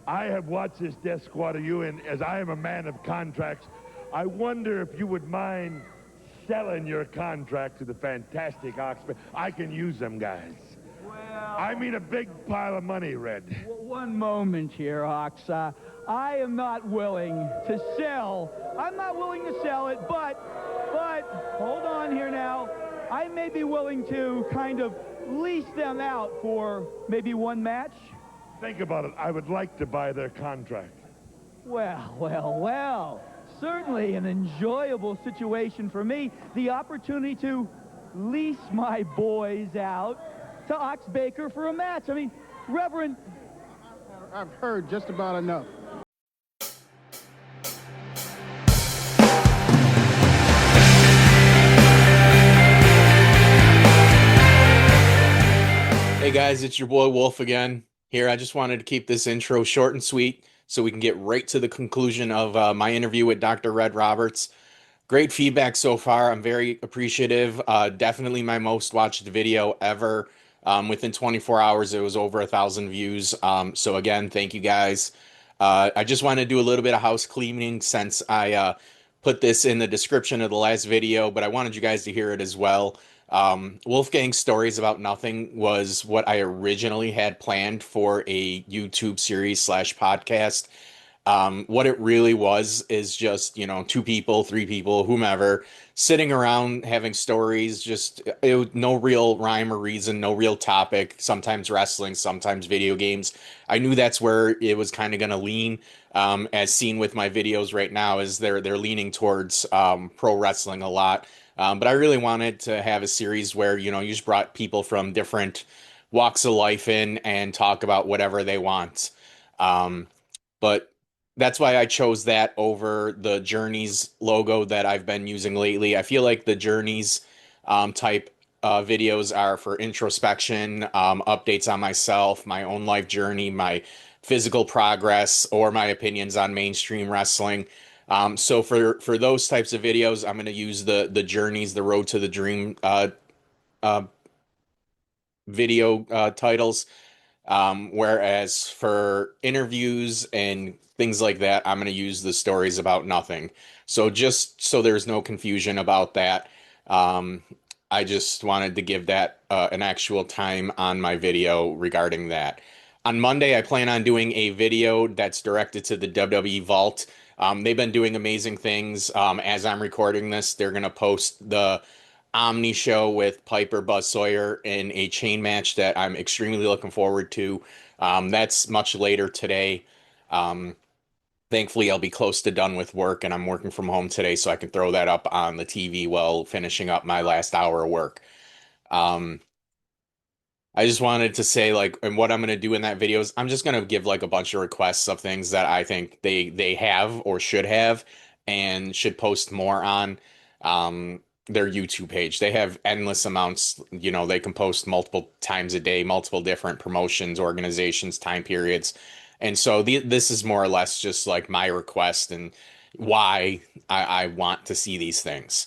I have watched this death squad of you, and as I am a man of contracts, I wonder if you would mind selling your contract to the fantastic Oxford. I can use them guys. Well, I mean a big pile of money, Red. one moment here, Ox. I am not willing to sell. I'm not willing to sell it, but hold on here now. I may be willing to kind of lease them out for maybe one match. Think about it. I would like to buy their contract. Well. Certainly an enjoyable situation for me. The opportunity to lease my boys out to Ox Baker for a match. I mean, Reverend... I've heard just about enough. Hey guys, it's your boy Wolf again. Here, I just wanted to keep this intro short and sweet so we can get right to the conclusion of my interview with Dr. Red Roberts. Great feedback so far. I'm very appreciative. Definitely my most watched video ever. Within 24 hours, it was over 1,000 views. So again, thank you guys. I just want to do a little bit of house cleaning since I put this in the description of the last video, but I wanted you guys to hear it as well. Wolfgang's Stories About Nothing was what I originally had planned for a YouTube series / podcast. What it really was is just, 2 people, 3 people, whomever, sitting around having stories, no real rhyme or reason, no real topic, sometimes wrestling, sometimes video games. I knew that's where it was kind of going to lean, as seen with my videos right now, is they're leaning towards pro wrestling a lot. But I really wanted to have a series where, you just brought people from different walks of life in and talk about whatever they want. But that's why I chose that over the Journeys logo that I've been using lately. I feel like the Journeys type videos are for introspection, updates on myself, my own life journey, my physical progress, or my opinions on mainstream wrestling. So for those types of videos, I'm going to use the Journeys, the Road to the Dream video titles. Whereas for interviews and things like that, I'm going to use the Stories About Nothing. So just so there's no confusion about that, I just wanted to give that an actual time on my video regarding that. On Monday, I plan on doing a video that's directed to the WWE Vault. They've been doing amazing things. As I'm recording this, they're going to post the Omni show with Piper Buzz Sawyer in a chain match that I'm extremely looking forward to. That's much later today. Thankfully, I'll be close to done with work, and I'm working from home today, so I can throw that up on the TV while finishing up my last hour of work. I just wanted to say, and what I'm going to do in that video is I'm just going to give a bunch of requests of things that I think they have or should have and should post more on their YouTube page. They have endless amounts, they can post multiple times a day, multiple different promotions, organizations, time periods. And so this is more or less just my request and why I want to see these things.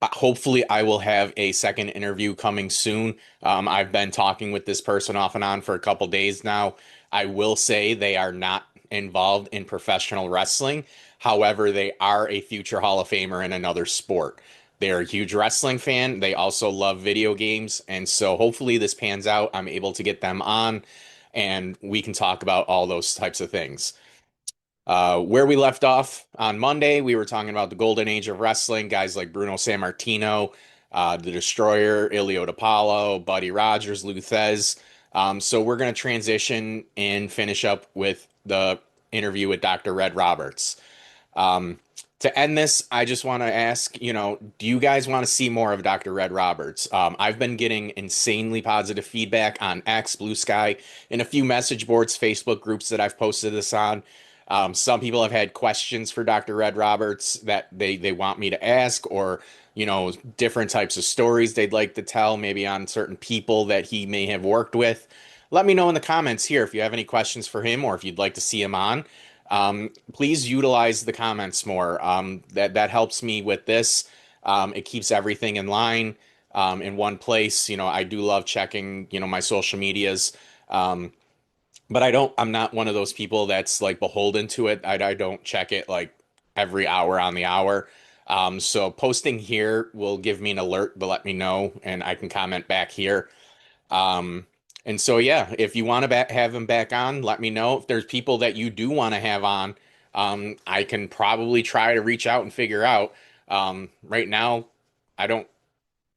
Hopefully I will have a second interview coming soon. I've been talking with this person off and on for a couple days now. I will say they are not involved in professional wrestling. However, they are a future Hall of Famer in another sport. They're a huge wrestling fan. They also love video games. And so hopefully this pans out. I'm able to get them on and we can talk about all those types of things. Where we left off on Monday, we were talking about the golden age of wrestling, guys like Bruno Sammartino, The Destroyer, Ilio DiPaolo, Buddy Rogers, Lou Thesz. So we're going to transition and finish up with the interview with Dr. Red Roberts. To end this, I just want to ask, do you guys want to see more of Dr. Red Roberts? I've been getting insanely positive feedback on X, Blue Sky, and a few message boards, Facebook groups that I've posted this on. Some people have had questions for Dr. Red Roberts that they want me to ask, or, different types of stories they'd like to tell, maybe on certain people that he may have worked with. Let me know in the comments here if you have any questions for him or if you'd like to see him on. Please utilize the comments more. That helps me with this. It keeps everything in line, in one place. I do love checking, my social medias. but I'm not one of those people that's like beholden to it. I don't check it like every hour on the hour. So posting here will give me an alert to let me know, and I can comment back here. Um, and so, yeah, if you want to have him back on, let me know. If there's people that you do want to have on, I can probably try to reach out and figure out. Right now, I don't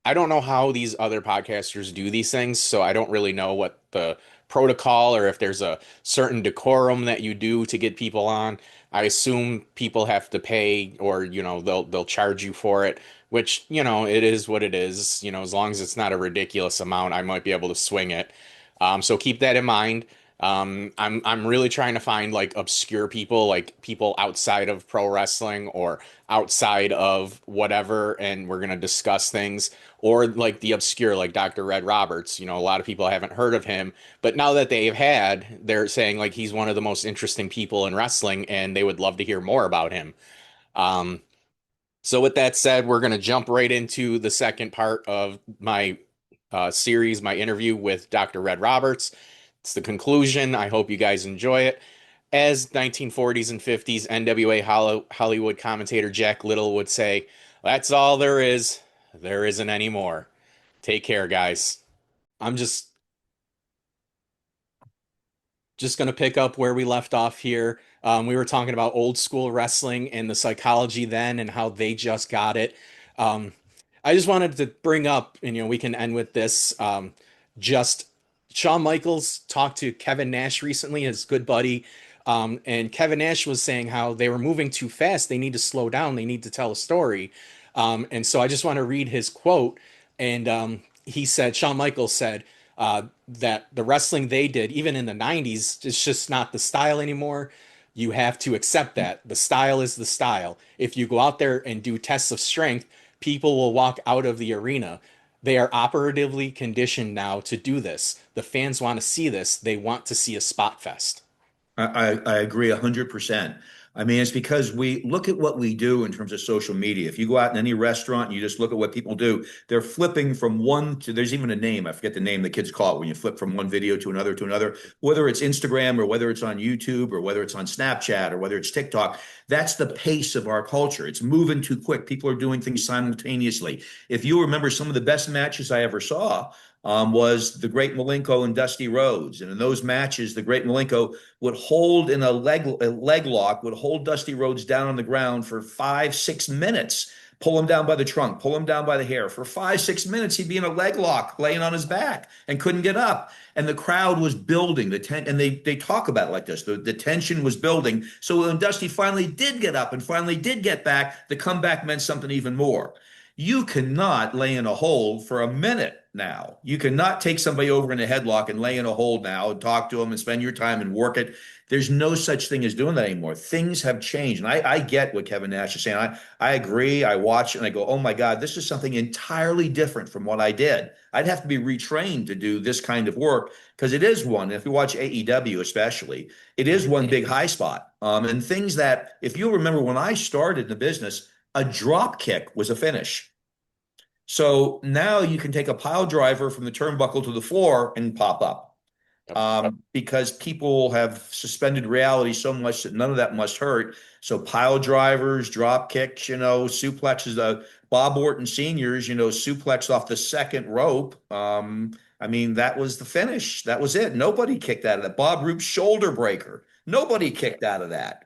I don't know how these other podcasters do these things, so I don't really know what the protocol or if there's a certain decorum that you do to get people on. I assume people have to pay or, they'll charge you for it, which, it is what it is. As long as it's not a ridiculous amount, I might be able to swing it. So keep that in mind. I'm really trying to find like obscure people, like people outside of pro wrestling or outside of whatever, and we're gonna discuss things. Or like the obscure, like Dr. Red Roberts. A lot of people haven't heard of him, but now that they're saying like he's one of the most interesting people in wrestling, and they would love to hear more about him. Um, so with that said, we're gonna jump right into the second part of my series, my interview with Dr. Red Roberts. It's the conclusion. I hope you guys enjoy it. As 1940s and 50s NWA Hollywood commentator Jack Little would say, that's all there is. There isn't any more. Take care, guys. I'm just going to pick up where we left off here. We were talking about old school wrestling and the psychology then and how they just got it. Um, I just wanted to bring up, and we can end with this. Just Shawn Michaels talked to Kevin Nash recently, his good buddy, and Kevin Nash was saying how they were moving too fast. They need to slow down. They need to tell a story. And so I just want to read his quote. And he said, Shawn Michaels said, that the wrestling they did, even in the 90s, it's just not the style anymore. You have to accept that. The style is the style. If you go out there and do tests of strength, people will walk out of the arena. They are operatively conditioned now to do this. The fans want to see this. They want to see a spot fest. I agree 100%. I mean, it's because we look at what we do in terms of social media. If you go out in any restaurant and you just look at what people do, they're flipping from one to, there's even a name, I forget the name the kids call it when you flip from one video to another, whether it's Instagram or whether it's on YouTube or whether it's on Snapchat or whether it's TikTok. That's the pace of our culture. It's moving too quick. People are doing things simultaneously. If you remember some of the best matches I ever saw, was the Great Malenko and Dusty Rhodes. And in those matches, the Great Malenko would hold in a leg lock, would hold Dusty Rhodes down on the ground for 5-6 minutes, pull him down by the trunk, pull him down by the hair. For 5-6 minutes, he'd be in a leg lock, laying on his back and couldn't get up. And the crowd was building and they talk about it like this. The tension was building. So when Dusty finally did get up and finally did get back, the comeback meant something even more. You cannot lay in a hold for a minute now. You cannot take somebody over in a headlock and lay in a hold now and talk to them and spend your time and work it. There's no such thing as doing that anymore. Things have changed. And I get what Kevin Nash is saying. I agree. I watch it and I go, oh my God, this is something entirely different from what I did. I'd have to be retrained to do this kind of work because it is one, if you watch AEW especially, it is one big high spot. And things that, if you remember when I started in the business, a drop kick was a finish. So now you can take a pile driver from the turnbuckle to the floor and pop up. Because people have suspended reality so much that none of that must hurt. So pile drivers, drop kicks, suplexes, Bob Orton seniors, suplex off the second rope. I mean, that was the finish. That was it. Nobody kicked out of that. Bob Roop's shoulder breaker. Nobody kicked out of that.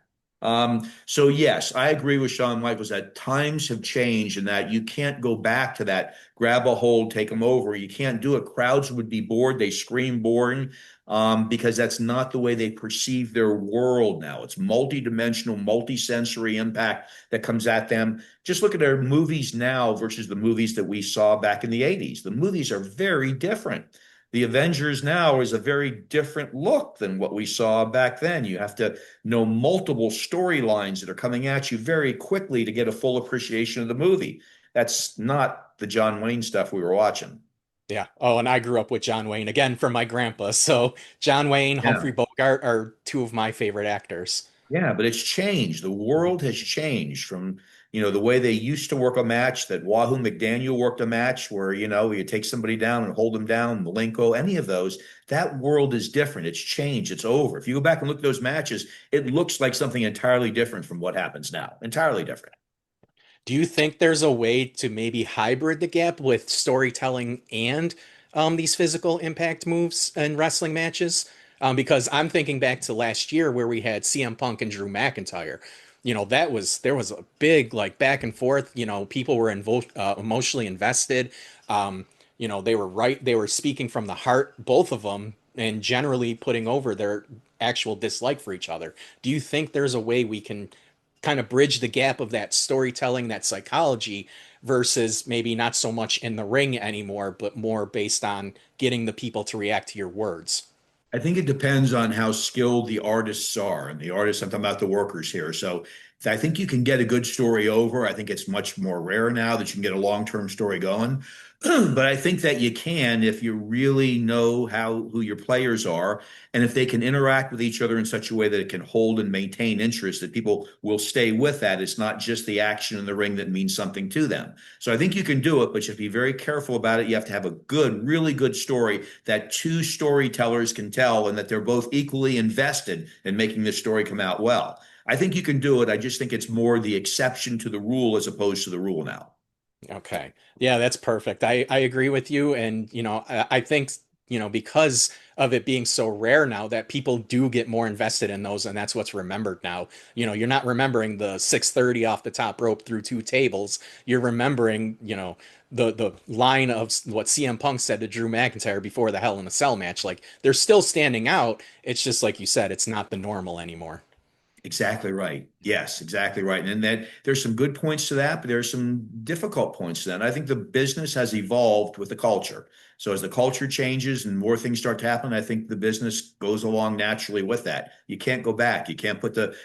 So yes, I agree with Shawn Michaels that times have changed and that you can't go back to that grab a hold, take them over. You can't do it. Crowds would be bored. They scream boring because that's not the way they perceive their world now. It's multi-dimensional, multi-sensory impact that comes at them. Just look at our movies now versus the movies that we saw back in the 80s. The movies are very different. The Avengers now is a very different look than what we saw back then. You have to know multiple storylines that are coming at you very quickly to get a full appreciation of the movie. That's not the John Wayne stuff we were watching. Yeah. Oh, and I grew up with John Wayne again from my grandpa. So John Wayne, Yeah. Humphrey Bogart are two of my favorite actors. Yeah, but it's changed. The world has changed from The way they used to work a match, that Wahoo McDaniel worked a match where, you take somebody down and hold them down, Malenko, any of those, that world is different. It's changed. It's over. If you go back and look at those matches, it looks like something entirely different from what happens now. Entirely different. Do you think there's a way to maybe hybrid the gap with storytelling and these physical impact moves in wrestling matches? Because I'm thinking back to last year where we had CM Punk and Drew McIntyre. There was a big like back and forth. People were emotionally invested. They were right. They were speaking from the heart, both of them, and generally putting over their actual dislike for each other. Do you think there's a way we can kind of bridge the gap of that storytelling, that psychology, versus maybe not so much in the ring anymore, but more based on getting the people to react to your words? I think it depends on how skilled the artists are. And the artists, I'm talking about the workers here. So I think you can get a good story over. I think it's much more rare now that you can get a long-term story going. But I think that you can if you really know who your players are, and if they can interact with each other in such a way that it can hold and maintain interest, that people will stay with that. It's not just the action in the ring that means something to them. So I think you can do it, but you have to be very careful about it. You have to have a good, really good story that two storytellers can tell, and that they're both equally invested in making this story come out well. I think you can do it. I just think it's more the exception to the rule as opposed to the rule now. Okay. Yeah, that's perfect. I agree with you. And, I think, because of it being so rare now that people do get more invested in those, and that's what's remembered now. You're not remembering the 630 off the top rope through two tables. You're remembering, the line of what CM Punk said to Drew McIntyre before the Hell in a Cell match. Like they're still standing out. It's just like you said, it's not the normal anymore. Exactly right. Yes, exactly right. And then there's some good points to that, but there's some difficult points to that. And I think the business has evolved with the culture. So as the culture changes and more things start to happen, I think the business goes along naturally with that. You can't go back. You can't put the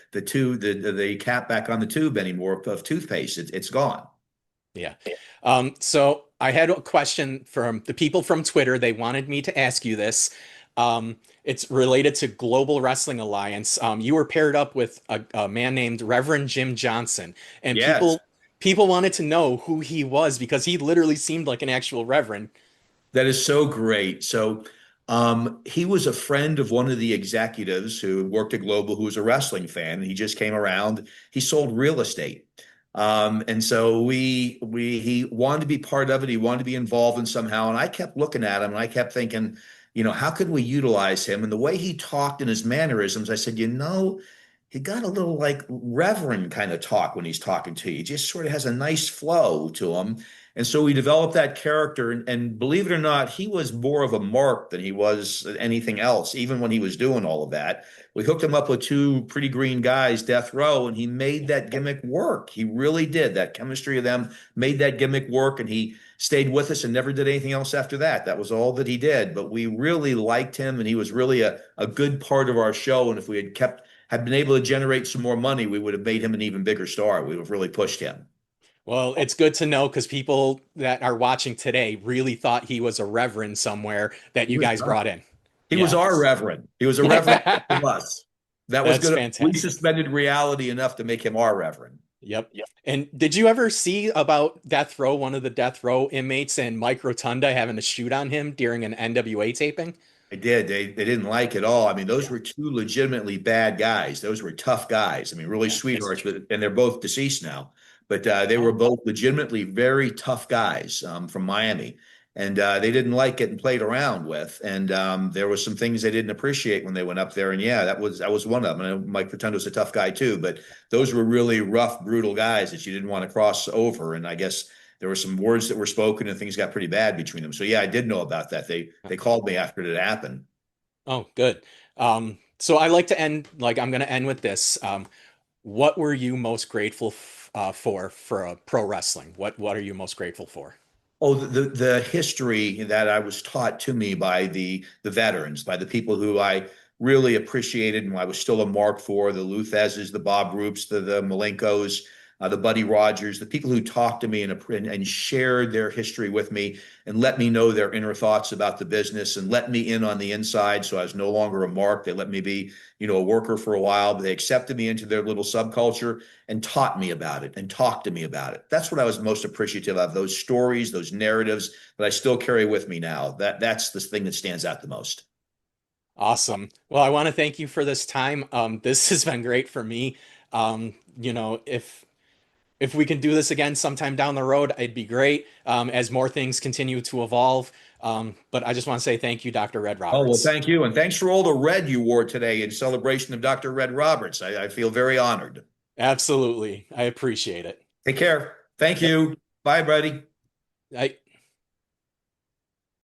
cap back on the tube anymore of toothpaste. It's gone. Yeah. So I had a question from the people from Twitter. They wanted me to ask you this. It's related to Global Wrestling Alliance. You were paired up with a man named Reverend Jim Johnson, and Yes. people wanted to know who he was because he literally seemed like an actual reverend. That is so great. So he was a friend of one of the executives who worked at Global, who was a wrestling fan. He just came around. He sold real estate. And so he wanted to be part of it. He wanted to be involved in somehow. And I kept looking at him and I kept thinking, how could we utilize him? And the way he talked and his mannerisms, I said, he got a little like reverend kind of talk when he's talking to you. He just sort of has a nice flow to him. And so we developed that character. And believe it or not, he was more of a mark than he was anything else, even when he was doing all of that. We hooked him up with two pretty green guys, Death Row, and he made that gimmick work. He really did. That chemistry of them made that gimmick work. And he stayed with us and never did anything else after that. That was all that he did. But we really liked him, and he was really a good part of our show. And if we had been able to generate some more money, we would have made him an even bigger star. We would have really pushed him. Well, it's good to know because people that are watching today really thought he was a reverend somewhere that He you was guys brought in. he was Yeah. our reverend. He was a reverend of us. That was That's good. We fantastic. suspended reality enough to make him our reverend. Yep. And did you ever see about Death Row, one of the Death Row inmates, and Mike Rotunda having a shoot on him during an NWA taping? I did. They didn't like it all. I mean, those Yeah. were two legitimately bad guys. Those were tough guys. I mean, really Yeah. sweethearts, and they're both deceased now. But they were Oh, both legitimately very tough guys from Miami, and they didn't like getting played around with. And there was some things they didn't appreciate when they went up there. And yeah, that was one of them. And Mike Rotundo's a tough guy too. But those were really rough, brutal guys that you didn't want to cross over. And I guess there were some words that were spoken and things got pretty bad between them. So yeah, I did know about that. They called me after it happened. oh, good. So I like to end, like, I'm going to end with this. What were you most grateful for pro wrestling? What are you most grateful for? Oh, the history that I was taught to me by the veterans, by the people who I really appreciated and I was still a mark for, the Luthezes, the Bob Roops, the Malenkos, the Buddy Rogers, the people who talked to me and shared their history with me and let me know their inner thoughts about the business and let me in on the inside. So I was no longer a mark. They let me be, a worker for a while, but they accepted me into their little subculture and taught me about it and talked to me about it. That's what I was most appreciative of, those stories, those narratives that I still carry with me now. That's the thing that stands out the most. Awesome. Well, I want to thank you for this time. This has been great for me. If we can do this again sometime down the road, it'd be great, as more things continue to evolve. But I just want to say thank you, Dr. Red Oh, well, Roberts. thank you. And thanks for all the red you wore today in celebration of Dr. Red Roberts. I feel very honored. Absolutely. I appreciate it. Take care. Thank Yep. you. Bye, buddy. I